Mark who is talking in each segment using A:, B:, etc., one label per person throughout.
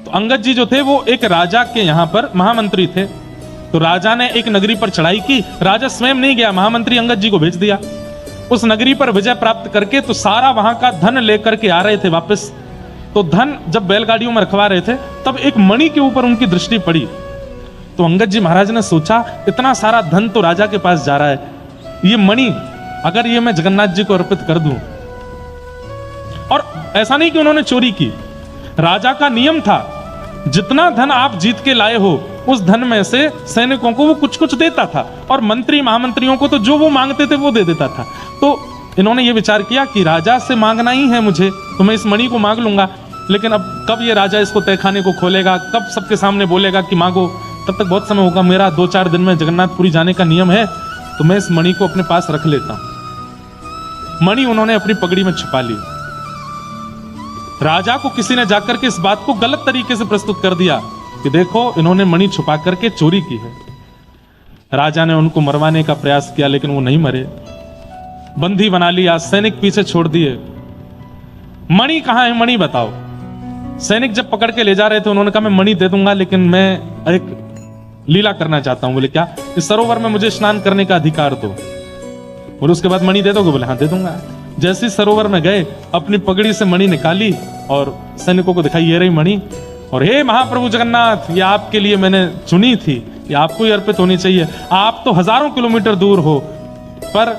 A: तो अंगद जी जो थे वो एक राजा के यहाँ पर महामंत्री थे। तो राजा ने एक नगरी पर चढ़ाई की, राजा स्वयं नहीं गया, महामंत्री अंगद जी को भेज दिया। उस नगरी पर विजय प्राप्त करके तो सारा वहां का धन लेकर के आ रहे थे वापस। तो धन जब बैलगाड़ियों में रखवा रहे थे तब एक मणि के ऊपर उनकी दृष्टि पड़ी। तो अंगद जी महाराज ने सोचा इतना सारा धन तो राजा के पास जा रहा है, ये मणि अगर ये मैं जगन्नाथ जी को अर्पित कर दूं। और ऐसा नहीं कि उन्होंने चोरी की, राजा का नियम था जितना धन आप जीत के लाए हो उस धन में से सैनिकों को वो कुछ कुछ देता था, और मंत्री महामंत्रियों को तो जो वो मांगते थे वो दे देता था। तो इन्होंने ये विचार किया कि राजा से मांगना ही है मुझे, तो मैं इस मणि को मांग लूंगा। लेकिन अब कब ये राजा इसको तहखाने को खोलेगा, कब सबके सामने बोलेगा कि मांगो, तब तक बहुत समय होगा। मेरा 2-4 दिन में जगन्नाथपुरी जाने का नियम है, तो मैं इस मणि को अपने पास रख लेता हूं। मणि उन्होंने अपनी पगड़ी में छुपा ली। राजा को किसी ने जाकर के इस बात को गलत तरीके से प्रस्तुत कर दिया कि देखो इन्होंने मणि छुपा करके चोरी की है। राजा ने उनको मरवाने का प्रयास किया लेकिन वो नहीं मरे, बंदी बना लिया, सैनिक पीछे छोड़ दिए। मणि कहां है, मणि बताओ। सैनिक जब पकड़ के ले जा रहे थे उन्होंने कहा मैं मणि दे दूंगा लेकिन मैं एक लीला करना चाहता हूं। बोले क्या? इस सरोवर में मुझे स्नान करने का अधिकार दो। बोले उसके बाद मणि दे दोगे? बोले हाँ दे दूंगा। जैसे सरोवर में गए अपनी पगड़ी से मणि निकाली और सैनिकों को दिखाई, ये रही मणि। और हे महाप्रभु जगन्नाथ, ये आपके लिए मैंने चुनी थी, ये आपको ही अर्पित होनी चाहिए। आप तो हजारों किलोमीटर दूर हो पर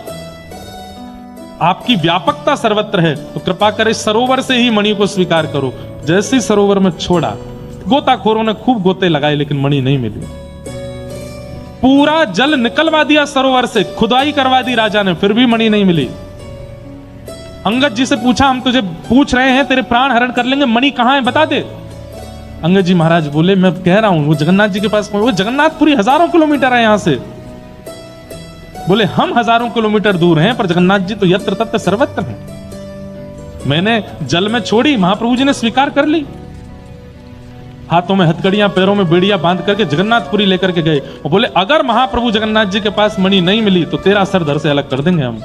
A: आपकी व्यापकता सर्वत्र है, तो कृपा कर इस सरोवर से ही मणि को स्वीकार करो। जैसे ही सरोवर में छोड़ा, गोताखोरों ने खूब गोते लगाए लेकिन मणि नहीं मिली। पूरा जल निकलवा दिया सरोवर से, खुदाई करवा दी राजा ने, फिर भी मणि नहीं मिली। अंगद जी से पूछा, हम तुझे पूछ रहे हैं, तेरे प्राण हरण कर लेंगे, मणि कहां है बता दे। अंगद जी महाराज बोले मैं कह रहा हूं वो जगन्नाथ जी के पास, वो जगन्नाथपुरी हजारों किलोमीटर है यहां से। बोले हम हजारों किलोमीटर दूर हैं पर जगन्नाथ जी तो यत्र तत्र सर्वत्र हैं। मैंने जल में छोड़ी, महाप्रभु जी ने स्वीकार कर ली। हाथों में हथकड़ियां, पैरों में बेड़ियां बांध करके जगन्नाथपुरी लेकर के गए और बोले अगर महाप्रभु जगन्नाथ जी के पास मणि नहीं मिली तो तेरा सर धड़ से अलग कर देंगे हम।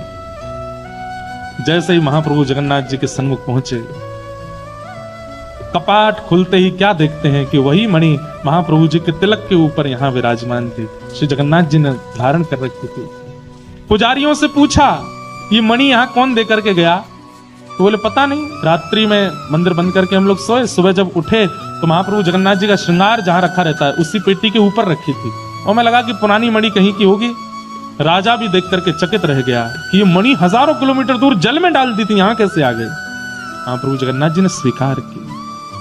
A: जैसे ही महाप्रभु जगन्नाथ जी के सन्मुख पहुंचे, कपाट खुलते ही क्या देखते हैं कि वही मणि महाप्रभु जी के तिलक के ऊपर यहां विराजमान थी। श्री जगन्नाथ जी ने धारण कर रखी थी। पुजारियों से पूछा ये मणि यहां कौन दे करके गया? तो बोले पता नहीं, रात्रि में मंदिर बंद करके हम लोग सोए, सुबह जब उठे तो महाप्रभु जगन्नाथ जी का श्रृंगार जहां रखा रहता है उसी पेटी के ऊपर रखी थी, और मैं लगा कि पुरानी मणि कहीं की होगी। राजा भी देख करके चकित रह गया कि ये मणि हजारों किलोमीटर दूर जल में डाल दी थी, यहां कैसे आ गई। महाप्रभु जगन्नाथ जी ने स्वीकार की।